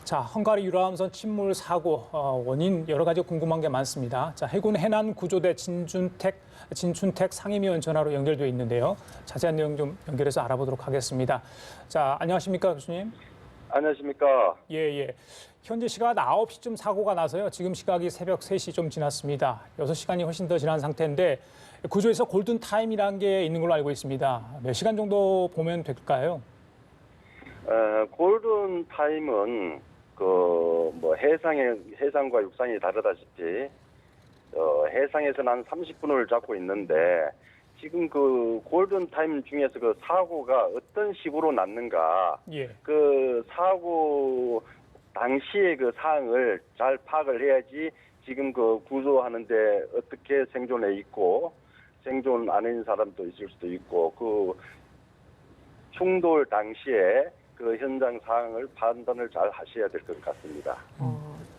자, 헝가리 유람선 침몰 사고 원인 여러 가지 궁금한 게 많습니다. 자, 해군 해난 구조대 진춘택 상임위원 전화로 연결돼 있는데요. 자세한 내용 좀 연결해서 알아보도록 하겠습니다. 자, 안녕하십니까, 교수님? 안녕하십니까. 예. 현재 시각 9시쯤 사고가 나서요. 지금 시각이 새벽 3시 좀 지났습니다. 6시간이 훨씬 더 지난 상태인데 구조에서 골든타임이라는 게 있는 걸로 알고 있습니다. 몇 시간 정도 보면 될까요? 골든타임은 해상과 육상이 다르다시피 해상에서는 한 30분을 잡고 있는데 지금 그 골든타임 중에서 그 사고가 어떤 식으로 났는가, 그 사고 당시의 그 사항을 잘 파악을 해야지 지금 그 구조하는데 어떻게 생존해 있고 생존 안 한 사람도 있을 수도 있고 그 충돌 당시에 그 현장 상황을 판단을 잘 하셔야 될 것 같습니다.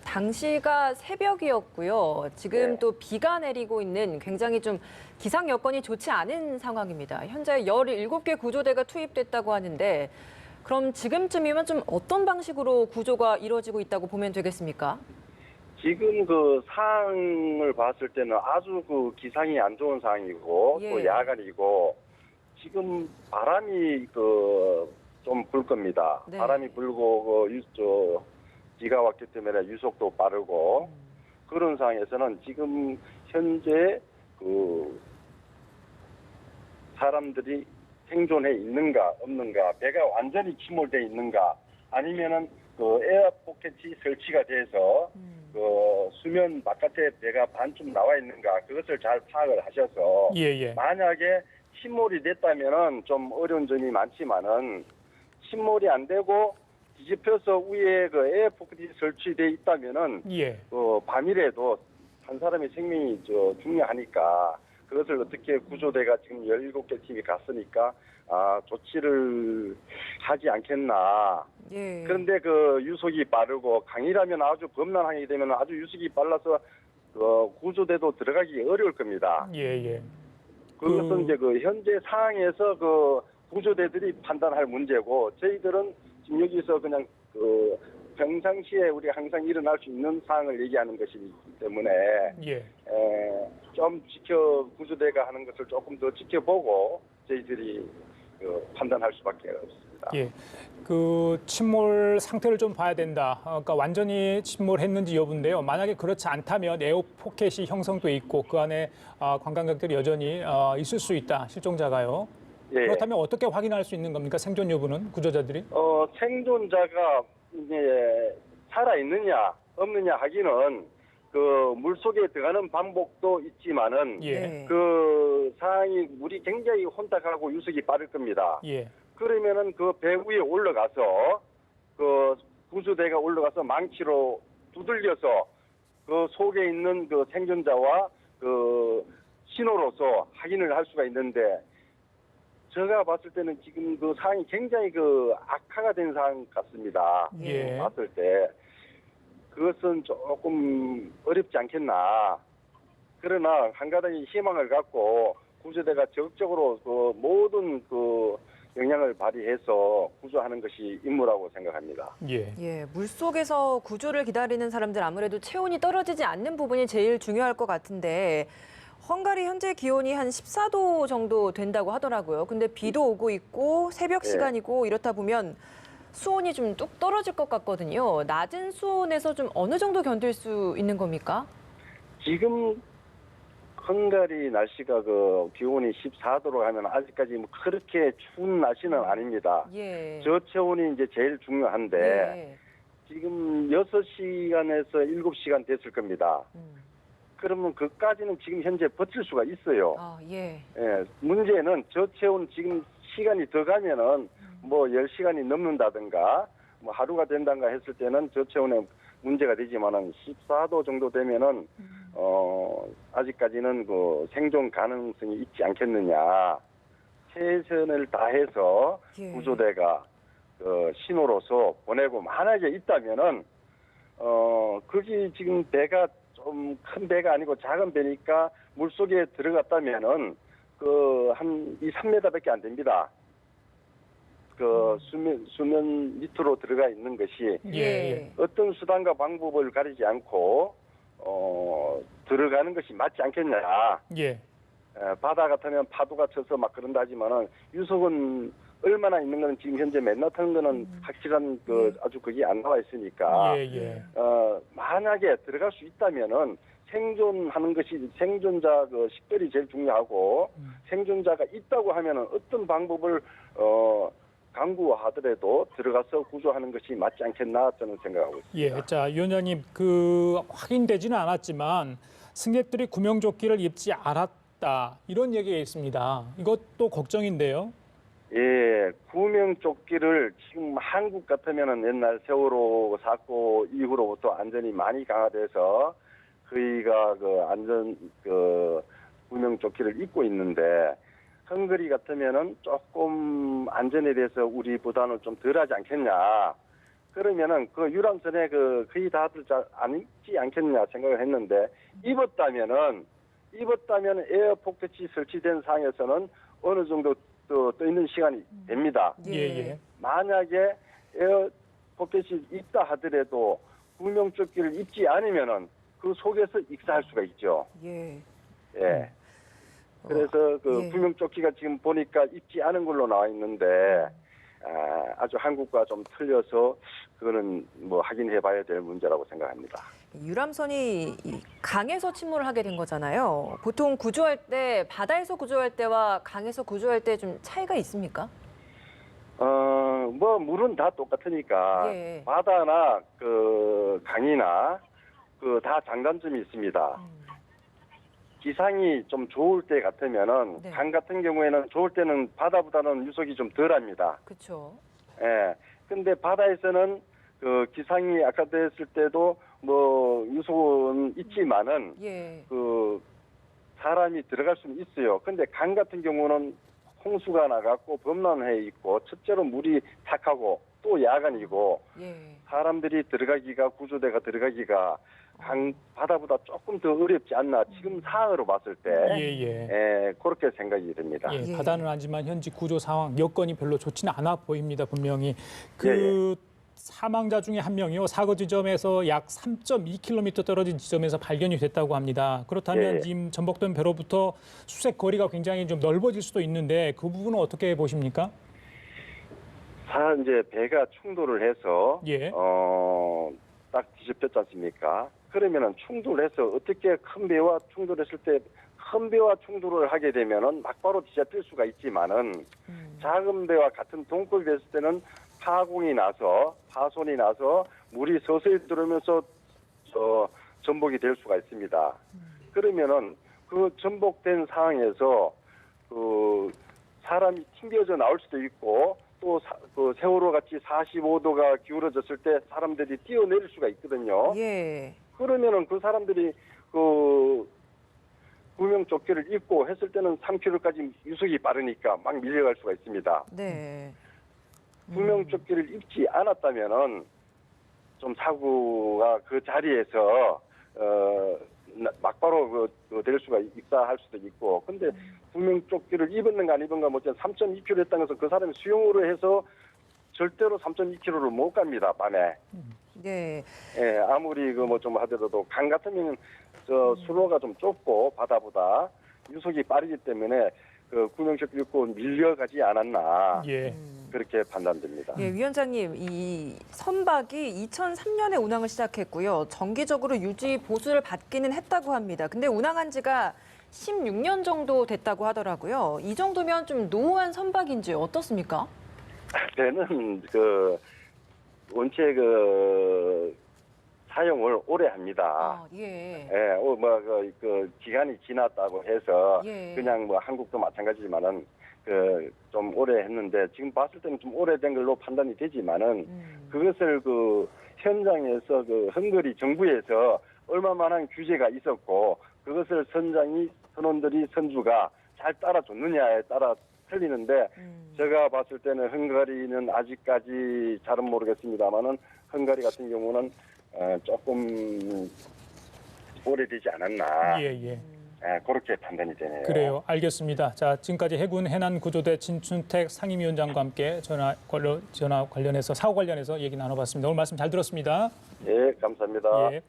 당시가 새벽이었고요. 지금 또 비가 내리고 있는 굉장히 좀 기상 여건이 좋지 않은 상황입니다. 현재 17개 구조대가 투입됐다고 하는데 그럼 지금쯤이면 좀 어떤 방식으로 구조가 이루어지고 있다고 보면 되겠습니까? 지금 그 상황을 봤을 때는 아주 그 기상이 안 좋은 상황이고 또 야간이고 지금 바람이 좀 불 겁니다. 네. 바람이 불고 비가 왔기 때문에 유속도 빠르고 그런 상황에서는 지금 현재 그 사람들이 생존해 있는가 없는가, 배가 완전히 침몰돼 있는가, 아니면은 그 에어 포켓이 설치가 돼서 그 수면 바깥에 배가 반쯤 나와 있는가, 그것을 잘 파악을 하셔서 만약에 침몰이 됐다면은 좀 어려운 점이 많지만은 침몰이 안 되고 뒤집혀서 위에 그 에어 포켓이 설치돼 있다면은 밤이라도 한 사람의 생명이 중요하니까 그것을 어떻게 구조대가 지금 17개 팀이 갔으니까 조치를 하지 않겠나. 그런데 그 유속이 빠르고 강이라면 아주 범람하게 되면 아주 유속이 빨라서 구조대도 들어가기 어려울 겁니다. 그것은 이제 그 현재 상황에서 그 구조대들이 판단할 문제고 저희들은 지금 여기서 그냥 평상시에 우리 항상 일어날 수 있는 상황을 얘기하는 것이기 때문에 좀 구조대가 하는 것을 조금 더 지켜보고 저희들이 판단할 수밖에 없습니다. 그 침몰 상태를 좀 봐야 된다. 그러니까 완전히 침몰했는지 여부인데요. 만약에 그렇지 않다면 에어 포켓이 형성돼 있고 그 안에 관광객들이 여전히 있을 수 있다. 실종자가요. 그렇다면 어떻게 확인할 수 있는 겁니까? 생존 여부는 구조자들이? 생존자가 이제 살아 있느냐 없느냐 하기는 그 물속에 들어가는 방법도 있지만은 그 상황이 물이 굉장히 혼탁하고 유속이 빠를 겁니다. 그러면은 그 배 위에 올라가서 그 구조대가 올라가서 망치로 두들겨서 그 속에 있는 그 생존자와 그 신호로서 확인을 할 수가 있는데 제가 봤을 때는 지금 그 상황이 굉장히 악화가 된 상황 같습니다. 봤을 때 그것은 조금 어렵지 않겠나. 그러나 한 가지 희망을 갖고 구조대가 적극적으로 모든 영향을 발휘해서 구조하는 것이 임무라고 생각합니다. 물속에서 구조를 기다리는 사람들 아무래도 체온이 떨어지지 않는 부분이 제일 중요할 것 같은데 헝가리 현재 기온이 한 14도 정도 된다고 하더라고요. 근데 비도 오고 있고 새벽 시간이고 이렇다 보면 수온이 좀 뚝 떨어질 것 같거든요. 낮은 수온에서 좀 어느 정도 견딜 수 있는 겁니까? 지금 헝가리 날씨가 기온이 14도로 가면 아직까지 그렇게 추운 날씨는 아닙니다. 저체온이 이제 제일 중요한데 지금 6시간에서 7시간 됐을 겁니다. 그러면 그까지는 지금 현재 버틸 수가 있어요. 문제는 저체온 지금 시간이 더 가면은 10시간이 넘는다든가 하루가 된다든가 했을 때는 저체온에 문제가 되지만은 14도 정도 되면은 아직까지는 생존 가능성이 있지 않겠느냐. 최선을 다해서 구조대가 신호로서 보내고 만약에 있다면은 거기 지금 배가 좀 큰 배가 아니고 작은 배니까 물속에 들어갔다면은 한 2, 3m밖에 안 됩니다. 그 수면 밑으로 들어가 있는 것이 예. 어떤 수단과 방법을 가리지 않고 들어가는 것이 맞지 않겠냐. 예. 바다 같으면 파도가 쳐서 막 그런다 하지만은 유속은 얼마나 있는 거는 지금 현재 맨하탄 거는 확실한 아주 그게 안 나와 있으니까 예. 만약에 들어갈 수 있다면은 생존하는 것이 생존자 식별이 제일 중요하고 생존자가 있다고 하면은 어떤 방법을 강구하더라도 들어가서 구조하는 것이 맞지 않겠나 저는 생각하고 있습니다. 예. 자, 위원장님, 확인되지는 않았지만 승객들이 구명조끼를 입지 않았다 이런 얘기가 있습니다. 이것도 걱정인데요. 예, 구명조끼를 지금 한국 같으면은 옛날 세월호 사고 이후로부터 안전이 많이 강화돼서 저희가 구명조끼를 입고 있는데 헝가리 같으면은 조금 안전에 대해서 우리보다는 좀 덜하지 않겠냐. 그러면은 유람선에 거의 다들 잘 안 입지 않겠냐 생각을 했는데 입었다면 에어 포켓이 설치된 상에서는 어느 정도 떠 있는 시간이 됩니다. 예. 만약에 에어 포켓이 있다 하더라도 구명조끼를 입지 않으면은 그 속에서 익사할 수가 있죠. 예. 예. 그래서 구명조끼가 지금 보니까 입지 않은 걸로 나와 있는데 아주 한국과 좀 틀려서 그거는 확인해 봐야 될 문제라고 생각합니다. 유람선이 강에서 침몰을 하게 된 거잖아요. 보통 구조할 때 바다에서 구조할 때와 강에서 구조할 때 좀 차이가 있습니까? 물은 다 똑같으니까 예. 바다나 강이나 다 장단점이 있습니다. 기상이 좀 좋을 때 같으면은 네. 강 같은 경우에는 좋을 때는 바다보다는 유속이 좀 덜합니다. 그렇죠. 예. 근데 바다에서는 기상이 악화됐을 때도 유속은 있지만은 예. 사람이 들어갈 수는 있어요. 근데 강 같은 경우는 홍수가 나갔고 범람해 있고 첫째로 물이 탁하고 또 야간이고 예. 사람들이 구조대가 들어가기가 바다보다 조금 더 어렵지 않나 지금 상황으로 봤을 때 예. 그렇게 생각이 됩니다. 예. 바다는 아니지만 현지 구조 상황 여건이 별로 좋지는 않아 보입니다. 분명히 사망자 중에 한 명이요. 사고 지점에서 약 3.2km 떨어진 지점에서 발견이 됐다고 합니다. 그렇다면 지금 전복된 배로부터 수색 거리가 굉장히 좀 넓어질 수도 있는데 그 부분은 어떻게 보십니까? 이제 배가 충돌을 해서 딱 뒤집혔지 않습니까? 그러면은 충돌해서 어떻게 큰 배와 충돌했을 때 큰 배와 충돌을 하게 되면은 막바로 뒤집힐 수가 있지만은 작은 배와 같은 동급이 됐을 때는 파손이 나서 물이 서서히 들어오면서 전복이 될 수가 있습니다. 그러면은 전복된 상황에서 사람이 튕겨져 나올 수도 있고 또 세월호 같이 45도가 기울어졌을 때 사람들이 뛰어내릴 수가 있거든요. 예. 그러면은 그 사람들이 구명조끼를 입고 했을 때는 3km까지 유속이 빠르니까 막 밀려갈 수가 있습니다. 네. 구명조끼를 입지 않았다면은 좀 사고가 그 자리에서 막바로 될 수가 익사할 수도 있고, 근데 구명조끼를 입었는가 안 입은가 못지않아 3.2km 했다는 것은 그 사람이 수영으로 해서 절대로 3.2km를 못 갑니다, 밤에. 네. 예, 아무리 좀 하더라도 강 같으면 수로가 좀 좁고 바다보다 유속이 빠르기 때문에 구명조끼 입고 밀려가지 않았나. 예. 그렇게 판단됩니다. 예, 위원장님, 이 선박이 2003년에 운항을 시작했고요. 정기적으로 유지 보수를 받기는 했다고 합니다. 근데 운항한 지가 16년 정도 됐다고 하더라고요. 이 정도면 좀 노후한 선박인지 어떻습니까? 배는 원체 사용을 오래 합니다. 예. 기간이 지났다고 해서 예. 그냥 한국도 마찬가지지만은 좀 오래 했는데 지금 봤을 때는 좀 오래된 걸로 판단이 되지만은 그것을 현장에서 헝가리 정부에서 얼마만한 규제가 있었고 그것을 선주가 잘 따라줬느냐에 따라 틀리는데 제가 봤을 때는 헝가리는 아직까지 잘은 모르겠습니다만은 헝가리 같은 경우는 조금 오래되지 않았나. 예. 그렇게 판단이 되네요. 그래요. 알겠습니다. 자, 지금까지 해군 해난구조대 진춘택 상임위원장과 함께 전화 관련해서 사고 관련해서 얘기 나눠봤습니다. 오늘 말씀 잘 들었습니다. 예, 감사합니다. 예.